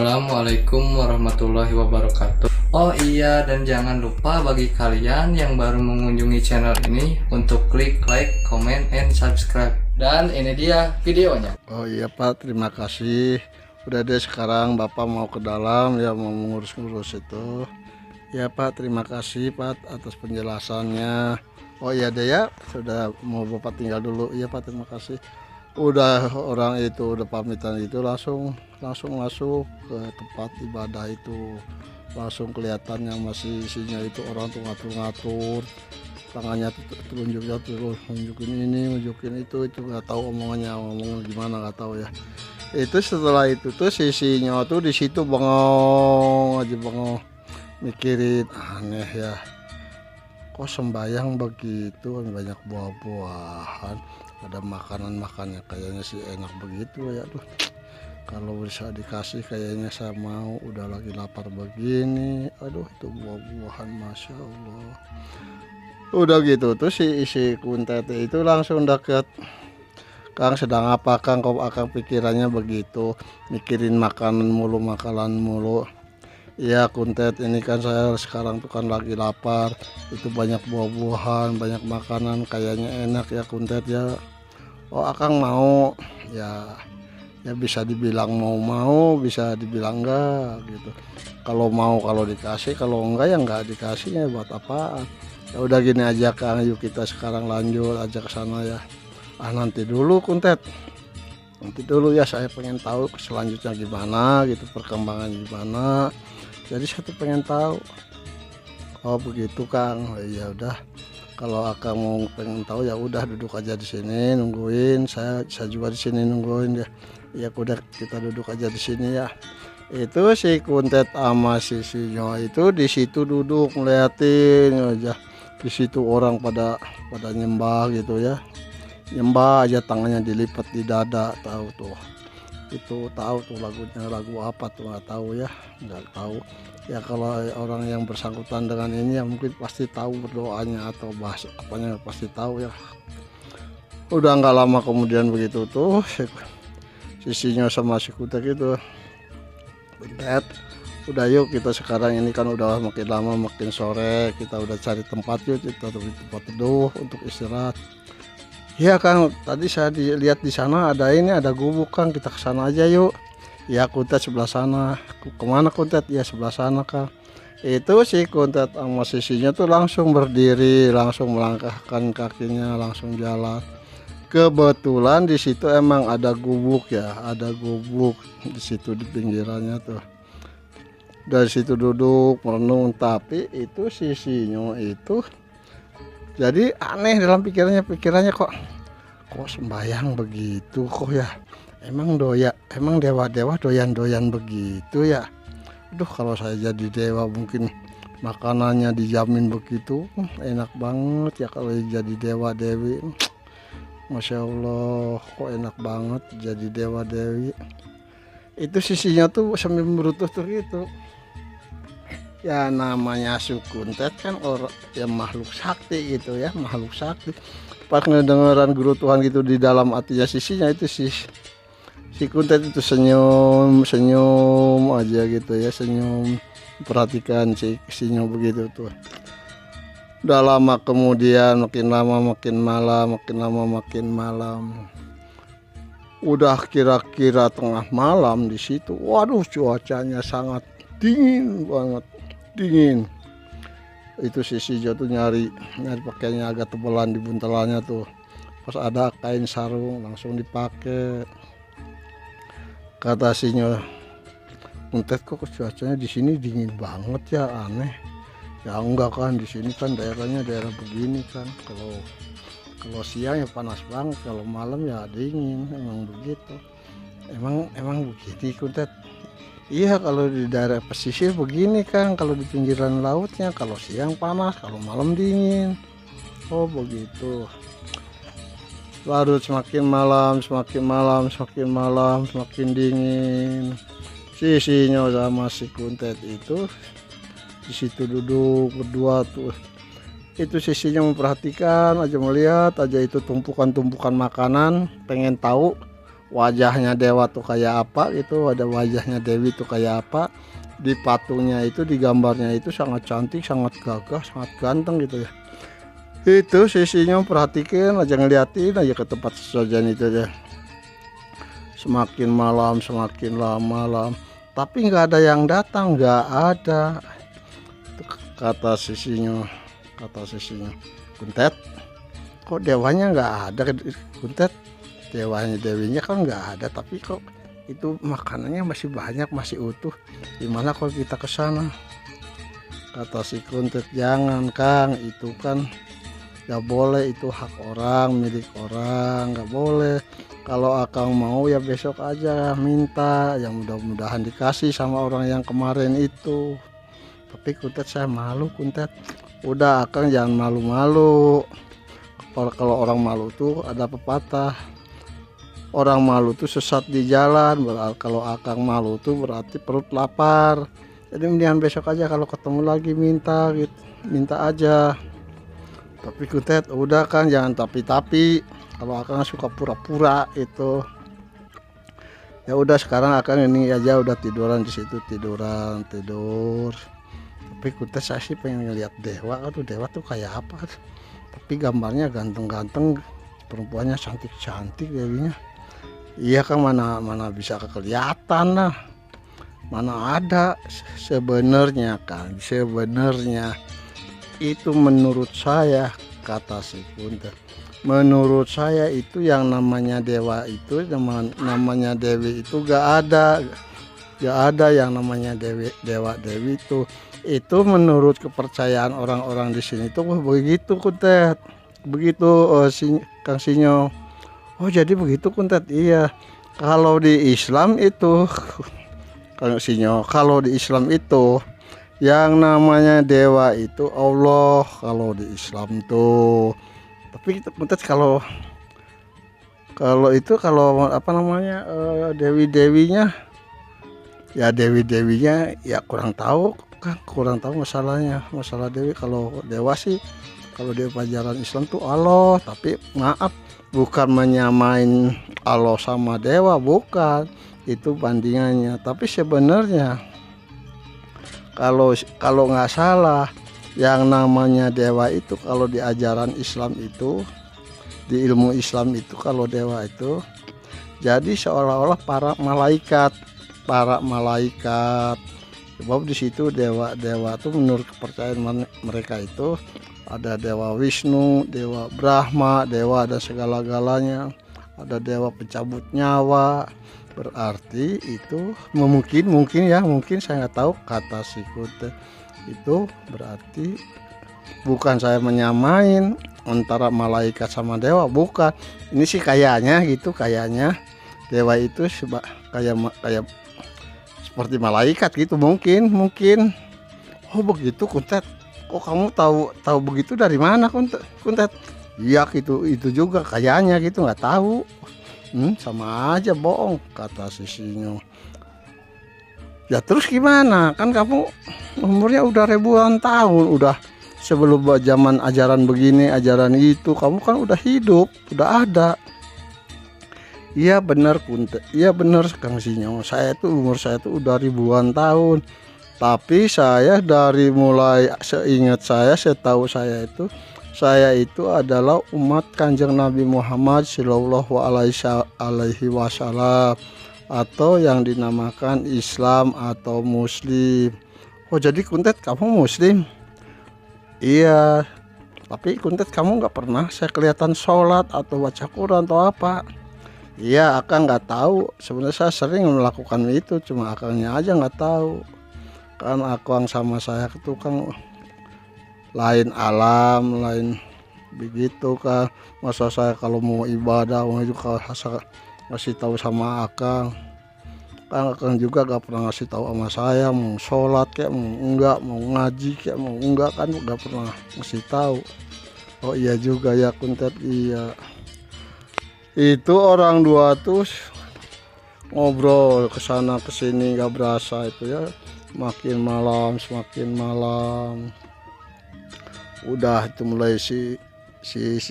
Assalamualaikum warahmatullahi wabarakatuh. Oh iya, dan jangan lupa bagi kalian yang baru mengunjungi channel ini untuk klik like, comment, and subscribe. Dan ini dia videonya. Oh iya Pak, terima kasih. Udah deh, sekarang Bapak mau ke dalam ya, mau mengurus-ngurus itu. Ya Pak, terima kasih Pak atas penjelasannya. Oh iya deh ya, sudah mau Bapak tinggal dulu. Iya Pak, terima kasih. Udah orang itu udah pamitan itu langsung masuk ke tempat ibadah itu. Langsung kelihatan yang masih isinya itu orang tuh ngatur-ngatur, tangannya telunjuknya terus nunjukin ini nunjukin itu nggak tahu ngomong gimana, nggak tahu ya. Itu setelah itu tuh sisinya tuh di situ bengong aja, bengong mikirin, aneh ya, kok sembayang begitu banyak buah-buahan, ada makanan-makannya, kayaknya sih enak begitu ya. Tuh kalau bisa dikasih kayaknya saya mau, udah lagi lapar begini. Aduh, itu buah-buahan masya Allah. Udah gitu tuh si Kuntet itu langsung deket. Kang sedang apa Kang, kok akang pikirannya begitu, mikirin makanan mulu. Iya Kuntet, ini kan saya sekarang tuh kan lagi lapar, itu banyak buah-buahan, banyak makanan, kayaknya enak ya Kuntet ya. Oh akang mau ya, ya bisa dibilang mau, bisa dibilang enggak gitu. Kalau mau kalau dikasih, kalau enggak ya enggak dikasihnya buat apaan. Ya udah gini aja Kang, yuk kita sekarang lanjut aja ke sana ya. Nanti dulu Kuntet, nanti dulu ya, saya pengen tahu selanjutnya gimana gitu, perkembangan gimana. Jadi saya tuh pengen tahu. Oh begitu Kang. Oh, iya udah, kalau akang mau pengen tahu ya udah duduk aja di sini nungguin. Saya juga di sini nungguin ya. Ya udah, kita duduk aja di sini ya. Itu si Kuntet sama si Sinyo itu di situ duduk ngeliatin aja. Di situ orang pada nyembah gitu ya. Nyembah aja, tangannya dilipat di dada, tahu tuh. Itu tahu tuh lagunya, lagu apa tuh nggak tahu ya, nggak tahu. Ya kalau orang yang bersangkutan dengan ini ya mungkin pasti tahu berdoanya atau bahasa apanya, pasti tahu ya. Udah nggak lama kemudian begitu tuh sisinya sama si Kuntet itu, Kuntet udah yuk kita sekarang, ini kan udah makin lama makin sore, kita udah cari tempat yuk, kita di tempat teduh untuk istirahat. Iya Kang, tadi saya lihat di sana ada ini, ada gubuk Kang, kita ke sana aja yuk. Ya Kuntet sebelah sana. Kemana Kuntet? Ya sebelah sana Kang. Itu si Kuntet sama sisinya tuh langsung berdiri, langsung melangkahkan kakinya, langsung jalan. Kebetulan di situ emang ada gubuk ya, ada gubuk di situ di pinggirannya tuh. Dari situ duduk merenung, tapi itu sisinya itu jadi aneh dalam pikirannya kok sembayang begitu kok ya. Emang dewa-dewa doyan begitu ya. Aduh, kalau saya jadi dewa mungkin makanannya dijamin begitu enak banget ya. Kalau jadi dewa dewi, masya Allah, kok enak banget jadi dewa dewi. Itu sisinya tuh sambil merutuh tuh gitu. Ya namanya Kuntet kan orang ya, makhluk sakti gitu ya, makhluk sakti. Pas ngedengeran gerutuhan gitu di dalam hatinya sisinya itu, si Kuntet itu senyum aja gitu ya, senyum, perhatikan si Sinyo begitu tuh. Udah lama kemudian, makin lama makin malam. Udah kira-kira tengah malam di situ. Waduh, cuacanya sangat dingin banget. Dingin. Itu si Sinyo tuh nyari pakainya agak tebelan di buntelannya tuh. Pas ada kain sarung langsung dipakai. Kata Sinyo, Kuntet kok cuacanya di sini dingin banget ya, aneh. Ya enggak Kan, di sini kan daerahnya daerah begini kan. Kalau siang ya panas banget, kalau malam ya dingin, emang begitu. Emang begitu Kuntet. Iya, kalau di daerah pesisir begini Kang, kalau di pinggiran lautnya kalau siang panas, kalau malam dingin. Oh begitu. Larut semakin malam semakin dingin. Sisinya sama si Kuntet itu di situ duduk berdua tuh. Itu sisinya memperhatikan aja, melihat aja itu tumpukan makanan, pengen tahu wajahnya dewa tuh kayak apa gitu, ada wajahnya Dewi tuh kayak apa. Di patungnya itu, di gambarnya itu sangat cantik, sangat gagah, sangat ganteng gitu ya. Itu sisinya, perhatikan aja, ngeliatin aja ke tempat sesajen itu aja. Semakin malam semakin lama, tapi nggak ada yang datang, nggak ada. Kata sisinya, Kuntet, kok dewanya nggak ada, Kuntet? Dewanya Dewinya kan nggak ada, tapi kok itu makanannya masih banyak, masih utuh. Gimana kalau kita ke sana? Kata si Kuntet, jangan Kang, itu kan nggak boleh, itu hak orang, milik orang, nggak boleh. Kalau akang mau ya besok aja minta, yang mudah-mudahan dikasih sama orang yang kemarin itu. Tapi Kuntet, saya malu Kuntet. Udah akang jangan malu-malu. Kalau orang malu tuh ada pepatah, orang malu tuh sesat di jalan. Kalau akang malu tuh berarti perut lapar. Jadi mendingan besok aja kalau ketemu lagi minta gitu, minta aja. Tapi Kuntet, udah Kang jangan tapi kalau akang suka pura-pura itu. Ya udah, sekarang akang ini aja udah tiduran di situ, tidur. Tapi Kuntet, saya sih pengen ngeliat dewa. Aduh, dewa tuh kayak apa? Tapi gambarnya ganteng-ganteng, perempuannya cantik-cantik dewinya. Iya Kang, mana bisa kelihatan lah. Mana ada. Sebenarnya Kang, sebenarnya itu menurut saya, kata si Kuntet, menurut saya itu yang namanya dewa itu, namanya Dewi itu gak ada yang namanya dewa Dewi itu menurut kepercayaan orang-orang di sini tuh begitu Kuntet, begitu Kang Sinyo. Oh jadi begitu Kuntet. Iya, kalau di Islam itu Kang Sinyo, kalau di Islam itu yang namanya dewa itu Allah, kalau di Islam tuh. Tapi Kuntet, kalau itu, kalau apa namanya, dewi-dewinya ya, dewi-dewinya ya kurang tahu kan, kurang tahu masalahnya, masalah dewi. Kalau dewa sih, kalau di pelajaran Islam tuh Allah. Tapi maaf, bukan menyamain Allah sama dewa, bukan, itu bandingannya. Tapi sebenarnya kalau nggak salah, yang namanya dewa itu kalau di ajaran Islam itu, di ilmu Islam itu, kalau dewa itu jadi seolah-olah para malaikat. Sebab di situ dewa itu menurut kepercayaan mereka itu ada dewa Wisnu, dewa Brahma, dewa ada segala-galanya, ada dewa pencabut nyawa. Berarti itu mungkin saya nggak tahu, kata si Kuntet, itu berarti bukan saya menyamain antara malaikat sama dewa, bukan. Ini sih kayaknya gitu, kayaknya dewa itu kayak seperti malaikat gitu, mungkin. Oh begitu Kuntet. Oh kamu tahu begitu dari mana Kuntet? Iya gitu, itu juga kayaknya gitu, nggak tahu. Sama aja bohong, kata sisinya. Ya terus gimana? Kan kamu umurnya udah ribuan tahun, udah sebelum zaman ajaran begini, ajaran itu, kamu kan udah hidup, udah ada. Iya benar Kuntet, iya benar Kang Sinyo. Umur saya tuh udah ribuan tahun. Tapi saya dari mulai seingat saya, setahu saya itu adalah umat Kanjeng Nabi Muhammad Shallallahu Alaihi Wasallam, atau yang dinamakan Islam atau Muslim. Oh jadi Kuntet, kamu Muslim? Iya. Tapi Kuntet, kamu nggak pernah saya kelihatan sholat atau baca Quran atau apa? Iya, akang nggak tahu. Sebenarnya saya sering melakukan itu, cuma akangnya aja nggak tahu. Kan akang sama saya itu kan lain alam, lain begitu kan. Masa saya kalau mau ibadah juga ngasih tahu sama akang. Kan akang juga gak pernah ngasih tahu sama saya mau sholat kayak mau enggak, mau ngaji kayak mau enggak, kan gak pernah ngasih tahu. Oh iya juga ya Kuntet, iya. Itu orang dua tuh ngobrol kesana kesini gak berasa itu ya, semakin malam. Udah itu mulai si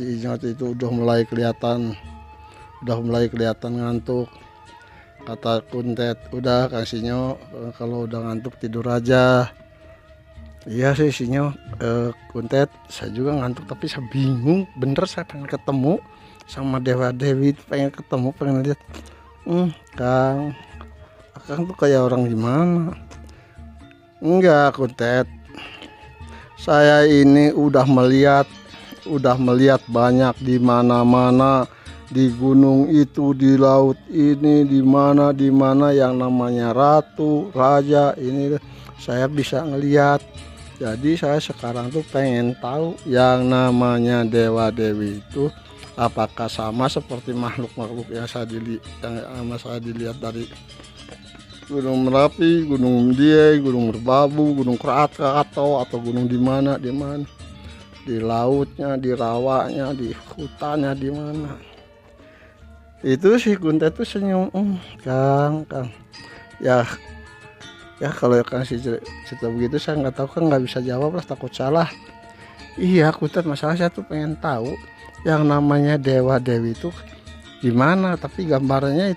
Ingat itu udah mulai kelihatan udah mulai kelihatan ngantuk. Kata Kuntet, udah Kang Sinyo, kalau udah ngantuk tidur aja. Iya sih Sinyo, Kuntet, saya juga ngantuk tapi saya bingung. Bener saya pengen ketemu sama Dewa Dewi, pengen ketemu, pengen lihat. Kang, Kang tuh kayak orang gimana? Enggak Kuntet, saya ini udah melihat banyak di mana-mana, di gunung itu, di laut ini, di mana yang namanya ratu, raja ini saya bisa ngelihat. Jadi saya sekarang tuh pengen tahu yang namanya Dewa Dewi itu apakah sama seperti makhluk-makhluk yang saya dilihat dari Gunung Merapi, Gunung Dieng, Gunung Merbabu, Gunung Krakatau, atau gunung di mana, di lautnya, di rawanya, di hutannya, di mana. Itu si Kuntet tuh senyum, Kang, ya kalau Kang cerita begitu saya nggak tahu, kan nggak bisa jawab lah, takut salah. Iya Kuntet, masalah saya tuh pengen tahu yang namanya Dewa Dewi itu gimana, tapi gambarnya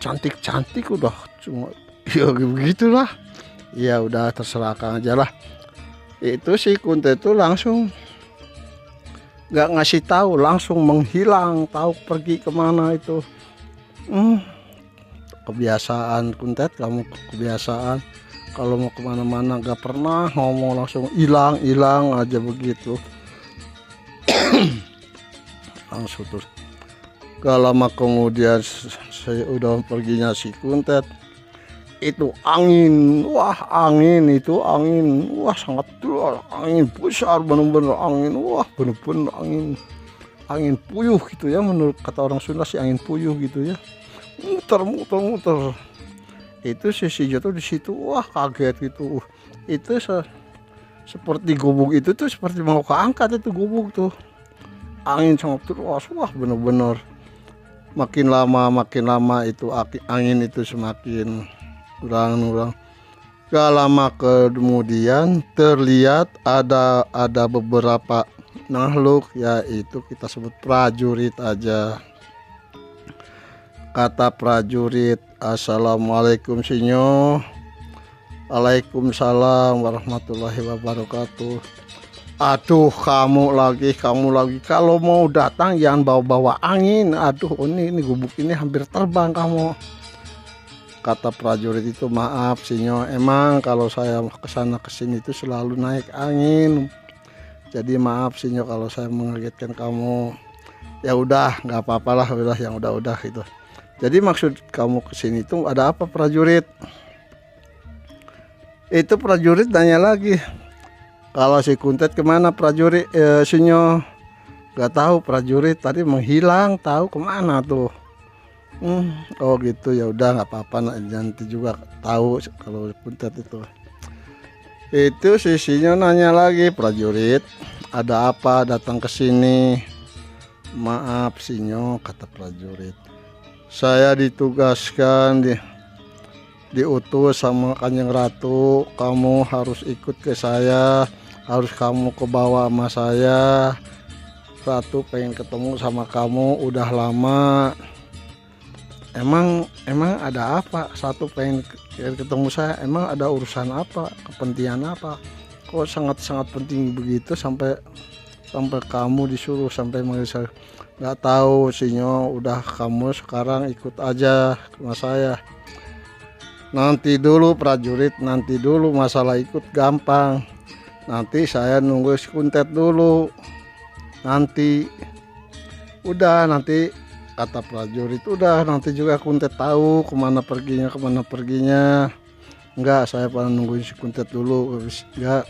cantik udah, cuma ya begitulah. Ya udah terserah Kang aja lah. Itu si Kuntet itu langsung nggak ngasih tahu, langsung menghilang, tahu pergi kemana itu. Kebiasaan Kuntet, kamu kebiasaan kalau mau kemana-mana nggak pernah ngomong, langsung hilang aja begitu. Langsung terus. Gak lama kemudian saya udah perginya si Kuntet, itu angin sangat luar, angin besar, bener-bener angin, bener-bener angin puyuh gitu ya, menurut kata orang Sunda sih angin puyuh gitu ya, muter. Itu si Sinyo tuh di situ, kaget gitu. Itu seperti gubuk itu tuh seperti mau keangkat itu gubuk tuh, angin sangat luas, bener-bener. Makin lama itu angin itu semakin kurang. Gak lama kemudian terlihat ada beberapa makhluk, yaitu kita sebut prajurit aja. Kata prajurit, Assalamualaikum Sinyo. Waalaikumsalam warahmatullahi wabarakatuh. Aduh, kamu lagi kalau mau datang jangan bawa angin. Aduh, ini gubuk ini hampir terbang kamu. Kata prajurit itu, maaf Sinyo, emang kalau saya kesana kesini itu selalu naik angin. Jadi maaf Sinyo kalau saya mengagetkan kamu. Ya udah, nggak apa-apa lah, udah yang udah gitu. Jadi maksud kamu kesini itu ada apa prajurit? Itu prajurit nanya lagi. Kalau si Kuntet kemana prajurit? Sinyo nggak tahu, prajurit tadi menghilang, tahu kemana tuh. Oh gitu, ya udah nggak apa-apa, nanti juga tahu kalau Kuntet itu. Itu si Sinyo nanya lagi, prajurit ada apa datang ke sini? Maaf Sinyo, kata prajurit, saya ditugaskan diutus sama Kanjeng Ratu, kamu harus ikut ke saya, harus kamu ke bawah sama saya. Ratu pengen ketemu sama kamu udah lama. Emang ada apa? Satu pengen ketemu saya, emang ada urusan apa, kepentingan apa? Kok sangat penting begitu sampai kamu disuruh, sampai saya nggak tahu Sinyo. Udah kamu sekarang ikut aja sama saya. Nanti dulu prajurit, nanti dulu, masalah ikut gampang. Nanti saya nunggu si Kuntet dulu. Nanti kata prajurit, udah nanti juga Kuntet tahu kemana perginya. Enggak, saya pada nunggu si Kuntet dulu. Enggak,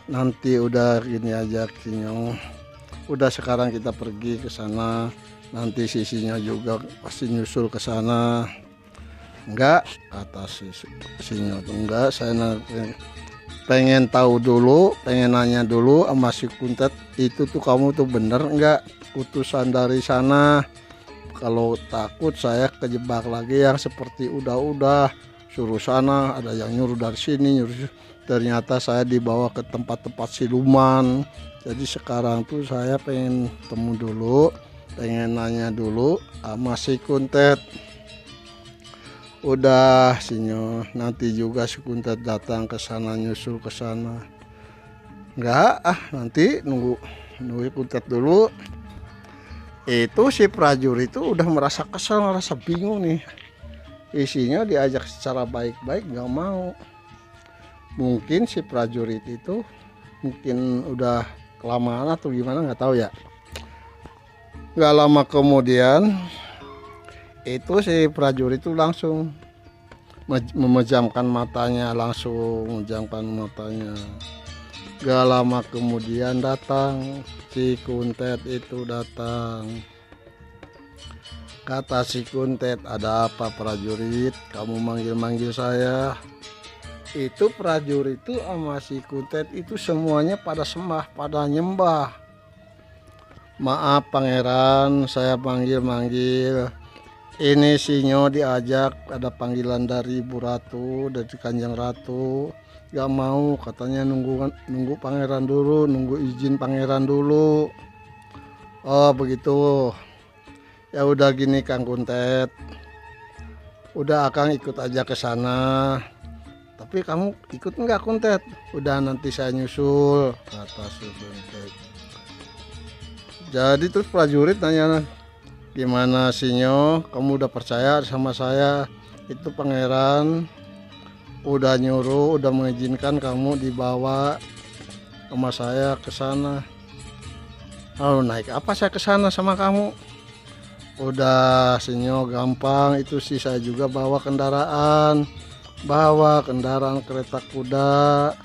nanti udah gini aja Sinyo. Udah sekarang kita pergi ke sana. Nanti sisinya juga pasti nyusul ke sana. Enggak, kata si Sinyo, enggak, saya pengen tahu dulu, pengen nanya dulu sama si Kuntet, itu tuh kamu tuh bener enggak utusan dari sana? Kalau takut saya kejebak lagi yang seperti udah suruh sana, ada yang nyuruh dari sini, ternyata saya dibawa ke tempat-tempat siluman. Jadi sekarang tuh saya pengen temu dulu pengen nanya dulu sama si Kuntet. Udah sinyo, nanti juga si Kuntet datang ke sana, nyusul ke sana. Enggak, nanti nunggu Kuntet dulu. Itu si prajurit itu udah merasa kesal, merasa bingung nih. Isinya diajak secara baik-baik nggak mau. Mungkin si prajurit itu mungkin udah kelamaan atau gimana nggak tahu ya. Nggak lama kemudian itu si prajurit itu langsung memejamkan matanya, Gak lama kemudian datang si Kuntet itu datang. Kata si Kuntet, ada apa prajurit? Kamu manggil-manggil saya. Itu prajurit itu sama si Kuntet itu semuanya pada sembah, pada nyembah. Maaf pangeran, saya manggil-manggil. Ini sinyo diajak, ada panggilan dari Ibu Ratu, dari Kanjeng Ratu. Gak mau, katanya nunggu pangeran dulu, nunggu izin pangeran dulu. Oh begitu. Ya udah gini Kang Kuntet, udah Akang ikut aja ke sana. Tapi kamu ikut enggak Kuntet? Udah nanti saya nyusul, kata si Kuntet. Jadi terus prajurit nanya, gimana sinyo, kamu udah percaya sama saya? Itu pangeran udah nyuruh, udah mengizinkan kamu dibawa sama saya ke sana. Lalu naik apa saya ke sana sama kamu? Udah sinyo gampang, itu sih saya juga bawa kendaraan kereta kuda.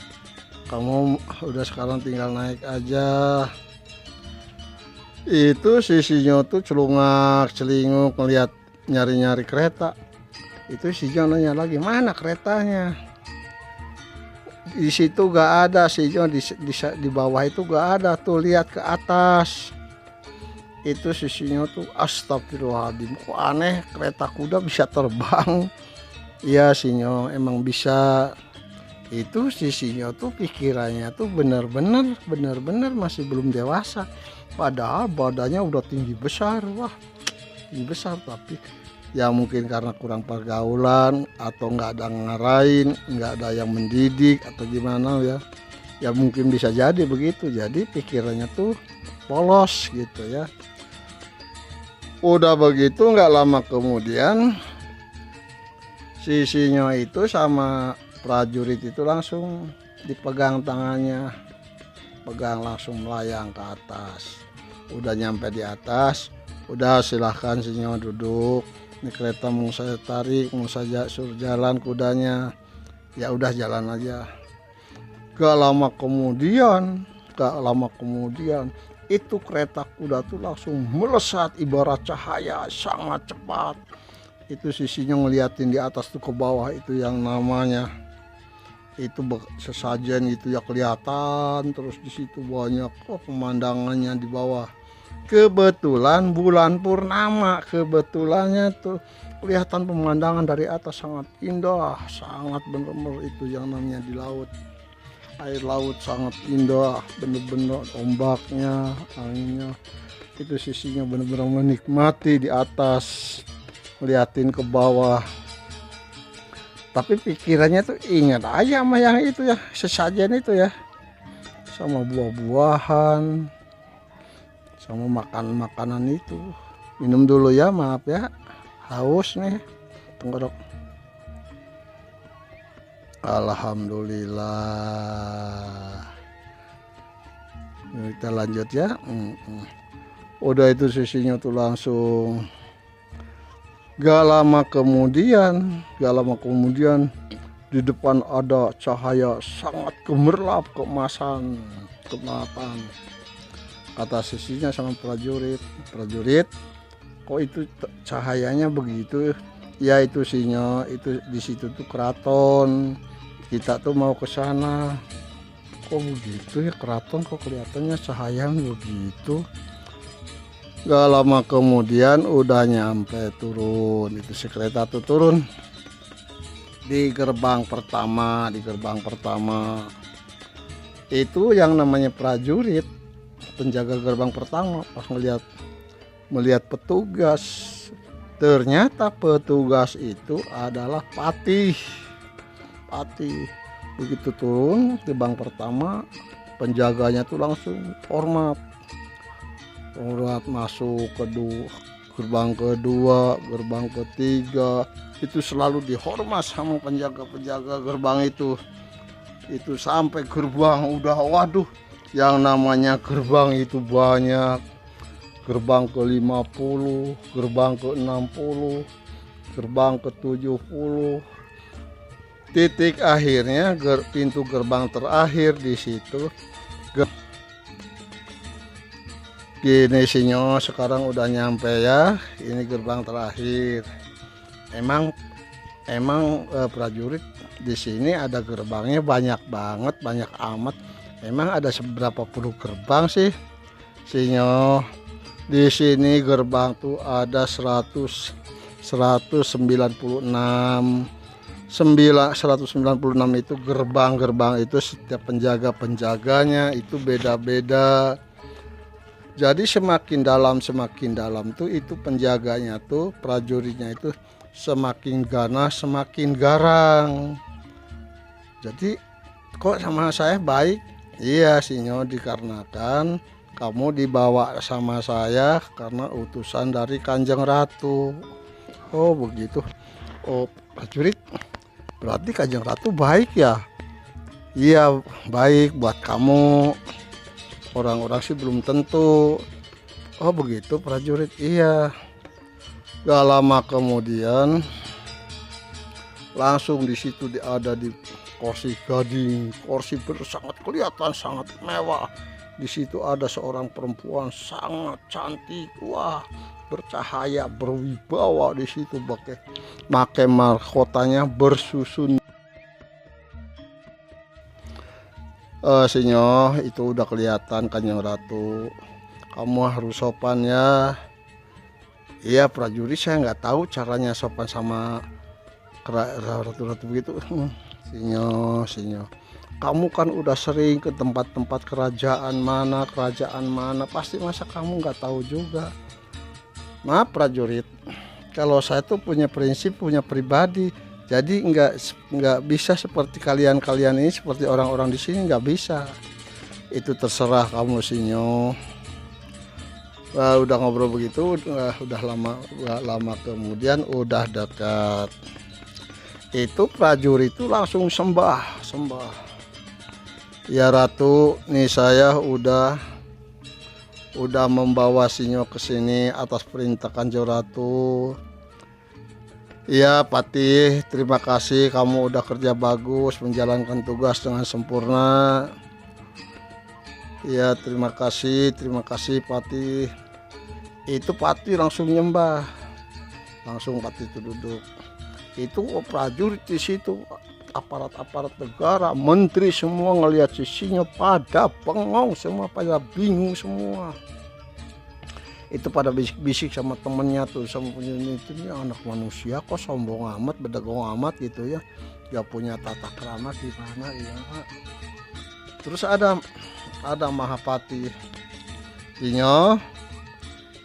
Kamu udah sekarang tinggal naik aja. Itu si sinyo tuh celinguk ngeliat nyari-nyari kereta. Itu si John nanya lagi, mana keretanya? Di situ gak ada, si John di bawah itu gak ada, tuh lihat ke atas. Itu si Sinyo tuh, astagfirullahaladzim, kok aneh kereta kuda bisa terbang. Iya Sinyo, emang bisa. Itu si Sinyo tuh pikirannya tuh bener-bener masih belum dewasa. Padahal badannya udah tinggi besar, tapi ya mungkin karena kurang pergaulan atau nggak ada ngarahin, nggak ada yang mendidik atau gimana ya mungkin bisa jadi begitu. Jadi pikirannya tuh polos gitu ya. Udah begitu nggak lama kemudian si Sinyo itu sama prajurit itu langsung dipegang tangannya, pegang langsung melayang ke atas. Udah nyampe di atas, udah silahkan Sinyo duduk. Ini kereta mau saya tarik, mau saja suruh jalan kudanya. Ya udah jalan aja. Gak lama kemudian itu kereta kuda tuh langsung melesat ibarat cahaya sangat cepat. Itu sisinya ngeliatin di atas tuh ke bawah itu yang namanya itu sesajen itu ya kelihatan terus di situ banyak pemandangannya di bawah. Kebetulan bulan purnama, kebetulannya tuh kelihatan pemandangan dari atas sangat indah, sangat bener-bener itu yang namanya di laut. Air laut sangat indah, bener-bener ombaknya, anginnya. Itu sisinya bener-bener menikmati di atas, ngeliatin ke bawah. Tapi pikirannya tuh ingat aja sama yang itu ya, sesajen itu ya. Sama buah-buahan, sama makanan itu. Minum dulu ya, maaf ya, haus nih tenggorok. Alhamdulillah. Kita lanjut ya. Udah itu sisinya tuh langsung gak lama kemudian di depan ada cahaya sangat gemerlap, kemasan. Kata sisinya sama prajurit, kok itu cahayanya begitu? Ya itu Sinyo, itu di situ tuh keraton. Kita tuh mau ke sana. Kok begitu ya keraton, kok kelihatannya cahaya begitu? Gak lama kemudian udah nyampe turun. Itu si kereta tuh turun di gerbang pertama. Itu yang namanya prajurit, penjaga gerbang pertama, pas ngeliat melihat petugas. Ternyata petugas itu adalah Patih. Begitu turun gerbang pertama, penjaganya tuh langsung hormat masuk gerbang kedua, gerbang ketiga, itu selalu dihormat sama penjaga-penjaga gerbang itu sampai gerbang udah, waduh, yang namanya gerbang itu banyak, gerbang ke-50, gerbang ke-60, gerbang ke-70. Titik akhirnya pintu gerbang terakhir di situ. Gini sinyo, sekarang udah nyampe ya. Ini gerbang terakhir. Emang prajurit di sini ada gerbangnya banyak banget, banyak amat. Emang ada seberapa puluh gerbang sih sinyo? Di sini gerbang tuh ada 196. 196 itu gerbang itu setiap penjaganya itu beda-beda. Jadi semakin dalam tuh itu penjaganya tuh, prajuritnya itu semakin ganas, semakin garang. Jadi kok sama saya baik? Iya sinyo, dikarenakan kamu dibawa sama saya karena utusan dari Kanjeng Ratu. Oh begitu. Oh prajurit, berarti Kanjeng Ratu baik ya? Iya baik buat kamu. Orang-orang sih belum tentu. Oh begitu prajurit, iya. Gak lama kemudian langsung di situ ada di kursi gading, kursi sangat kelihatan sangat mewah. Di situ ada seorang perempuan sangat cantik, wah, bercahaya, berwibawa. Di situ pakai mahkotanya bersusun. Sinyo, itu udah kelihatan Kanjeng Ratu. Kamu harus sopan ya. Iya prajurit, saya nggak tahu caranya sopan sama ratu-ratu begitu. Sinyo, kamu kan udah sering ke tempat-tempat kerajaan mana, pasti masa kamu nggak tahu juga. Maaf prajurit, kalau saya tuh punya prinsip, punya pribadi. Jadi nggak bisa seperti kalian ini, seperti orang-orang di sini nggak bisa. Itu terserah kamu sinyo. Udah ngobrol begitu, udah lama kemudian udah dekat. Itu prajurit itu langsung sembah. Ya Ratu, nih saya udah membawa sinyo ke sini atas perintah Kanjeng Ratu. Iya Patih, terima kasih, kamu udah kerja bagus, menjalankan tugas dengan sempurna. Iya terima kasih Patih. Itu Patih langsung nyembah, langsung Patih itu duduk. Itu prajurit di situ, aparat negara, menteri semua ngelihat sisinya pada bengong semua, pada bingung semua. Itu pada bisik-bisik sama temennya tuh, sama punya itu, anak manusia kok sombong amat, bedegong amat gitu ya, gak punya tata krama gimana ya. Terus ada Mahapati. Sinyo,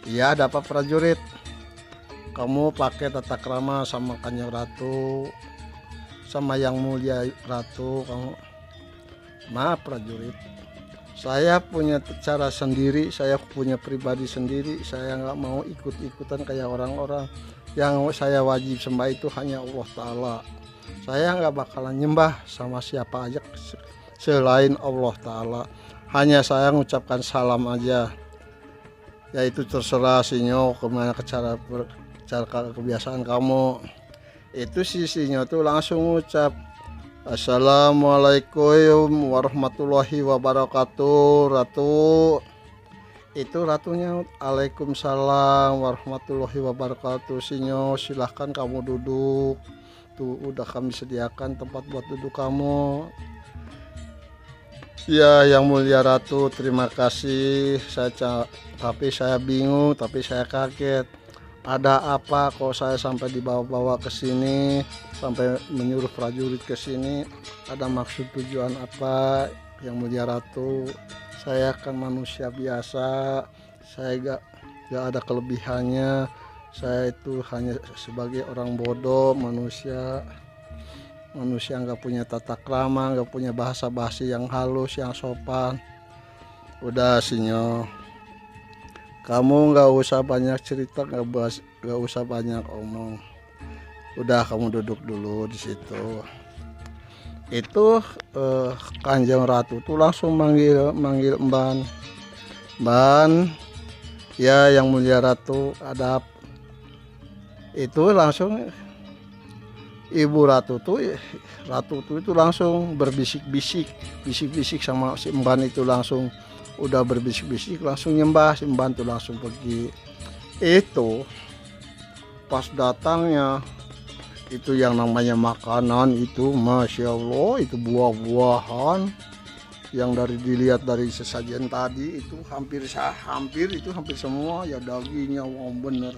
iya ada apa prajurit? Kamu pakai tata krama sama Kanjeng Ratu, sama yang mulia Ratu kamu. Maaf prajurit, saya punya cara sendiri, saya punya pribadi sendiri. Saya nggak mau ikut-ikutan kayak orang-orang. Yang saya wajib sembah itu hanya Allah Ta'ala. Saya nggak bakalan nyembah sama siapa aja selain Allah Ta'ala. Hanya saya mengucapkan salam aja. Ya itu terserah sinyo, kemana cara kebiasaan kamu. Itu si sinyo tuh langsung ngucap, Assalamualaikum warahmatullahi wabarakatuh. Ratu. Itu ratunya, Waalaikumsalam warahmatullahi wabarakatuh. Sinyo, silahkan kamu duduk. Tuh udah kami sediakan tempat buat duduk kamu. Ya yang mulia Ratu, terima kasih. Tapi saya bingung, tapi saya kaget. Ada apa kok saya sampai dibawa-bawa ke sini, sampai menyuruh prajurit ke sini? Ada maksud tujuan apa yang mulia Ratu? Saya kan manusia biasa, saya gak ada kelebihannya. Saya itu hanya sebagai orang bodoh, manusia nggak punya tata krama, nggak punya bahasa basi yang halus, yang sopan. Udah Sinyo, kamu nggak usah banyak cerita, nggak usah banyak omong. Udah, kamu duduk dulu di situ. Itu Kanjeng Ratu tuh langsung manggil Mban, ya yang mulia Ratu, adab. Itu langsung Ibu Ratu tuh itu langsung berbisik-bisik sama si Mban. Itu langsung udah berbisik-bisik, langsung nyembah. Si Mban tuh langsung pergi. Itu pas datangnya itu yang namanya makanan itu, Masya Allah, itu buah-buahan yang dilihat dari sesajen tadi itu hampir semua ya dagingnya, wow, bener.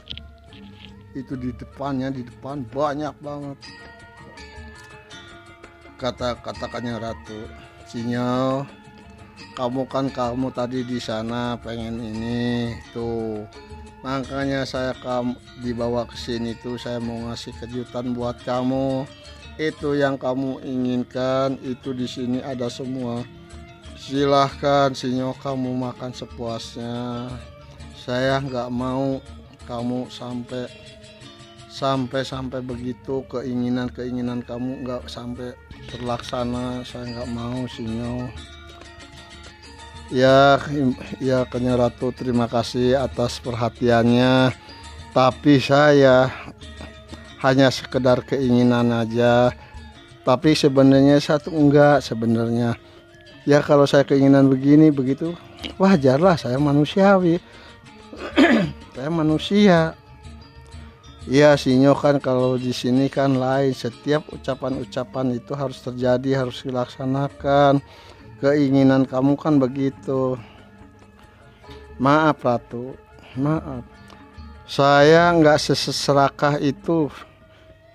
Itu di depan banyak banget. Katakannya Ratu, Sinyo, kamu tadi di sana pengen ini tuh, makanya saya dibawa ke sini tuh, saya mau ngasih kejutan buat kamu. Itu yang kamu inginkan itu di sini ada semua. Silahkan Sinyo, kamu makan sepuasnya. Saya nggak mau kamu sampai begitu keinginan kamu nggak sampai terlaksana. Saya nggak mau Sinyo. Ya Kanjeng Ratu, terima kasih atas perhatiannya, tapi saya hanya sekedar keinginan aja. Tapi sebenarnya sebenarnya ya, kalau saya keinginan begitu wajarlah, saya manusiawi. Saya manusia. Iya Sinyo, kan kalau di sini kan lain, setiap ucapan itu harus terjadi, harus dilaksanakan. Keinginan kamu kan begitu. Maaf Ratu, maaf. Saya nggak seserakah itu.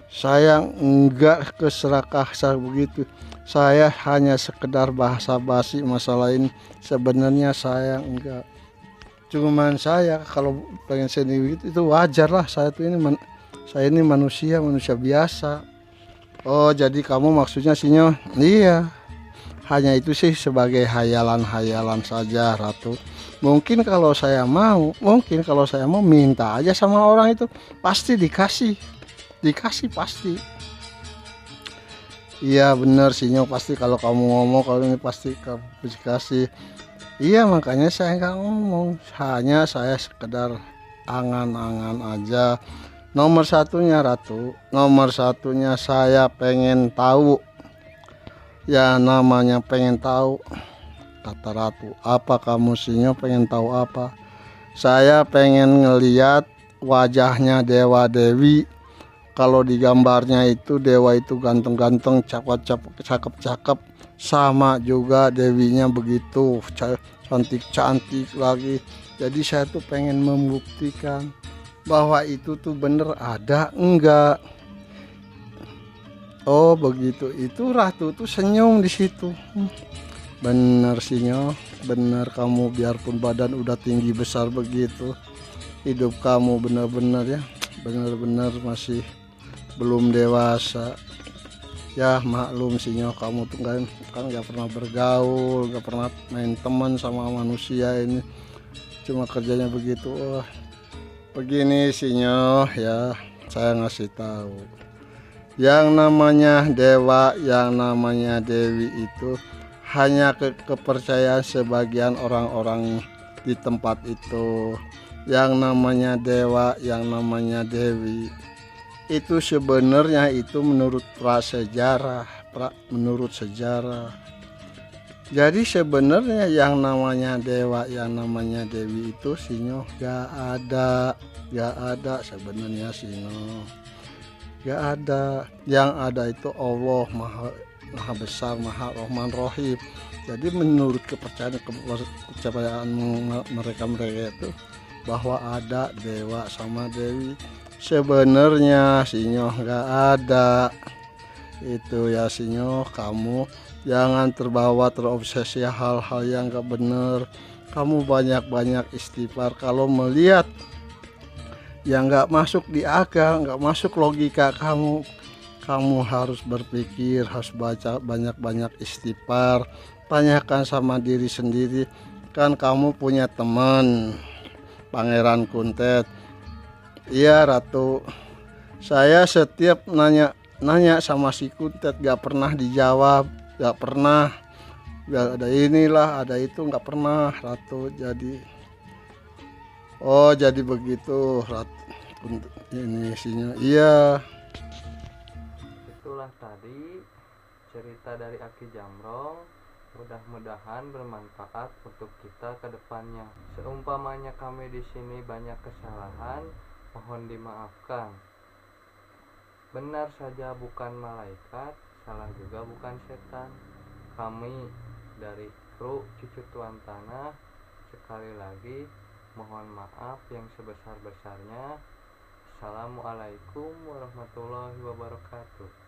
Saya nggak keserakah begitu. Saya hanya sekedar bahasa basi masalah ini. Sebenarnya saya enggak. Cuman saya kalau pengen sendiri itu wajar lah. Saya ini manusia biasa. Oh, jadi kamu maksudnya Sinyo? Iya. Hanya itu sih sebagai hayalan saja Ratu. Mungkin kalau saya mau minta aja sama orang itu, pasti dikasih pasti. Iya bener Sinyo, pasti kalau kamu ngomong kalau ini pasti kamu dikasih. Iya, makanya saya nggak ngomong, hanya saya sekedar angan-angan aja. Nomor satunya Ratu, saya pengen tahu. Ya namanya pengen tahu, kata Ratu. Apa kamu Sinyo pengen tahu apa? Saya pengen ngeliat wajahnya Dewa Dewi. Kalau di gambarnya itu dewa itu ganteng-ganteng, cakep-cakep, sama juga dewinya begitu cantik-cantik lagi. Jadi saya tuh pengen membuktikan bahwa itu tuh bener ada enggak. Oh begitu, itu Ratu tuh senyum di situ. Bener Sinyo, bener kamu, biarpun badan udah tinggi besar begitu, hidup kamu bener-bener masih belum dewasa. Ya maklum Sinyo, kamu tuh kan nggak pernah bergaul, nggak pernah main teman sama manusia ini, cuma kerjanya begitu. Oh begini Sinyo, ya saya ngasih tahu. Yang namanya dewa, yang namanya dewi itu hanya kepercayaan sebagian orang-orang di tempat itu. Yang namanya dewa, yang namanya dewi itu sebenarnya itu menurut sejarah. Jadi sebenarnya yang namanya dewa, yang namanya dewi itu Sinyo gak ada sebenarnya Sinyo. Gak ada. Yang ada itu Allah maha besar, maha Rahman Rahim. Jadi menurut kepercayaan mereka itu bahwa ada dewa sama dewi. Sebenarnya Sinyo gak ada. Itu ya Sinyo, kamu jangan terobsesi hal-hal yang gak bener. kamu banyak-banyak istighfar. Kalau melihat yang nggak masuk di akal, nggak masuk logika kamu, kamu harus berpikir, harus baca banyak-banyak istighfar. Tanyakan sama diri sendiri, kan kamu punya teman Pangeran Kuntet. Iya Ratu, saya setiap nanya sama si Kuntet gak pernah dijawab, gak pernah. Gak ada inilah, ada itu, nggak pernah Ratu. Jadi oh jadi begitu Ratu, ini isinya. Iya. Itulah tadi cerita dari Aki Jamrong. Mudah-mudahan bermanfaat untuk kita ke depannya. Seumpamanya kami di sini banyak kesalahan, mohon dimaafkan. Benar saja bukan malaikat, salah juga bukan setan. Kami dari kru Cucu Tuan Tanah sekali lagi mohon maaf yang sebesar-besarnya. Assalamualaikum warahmatullahi wabarakatuh.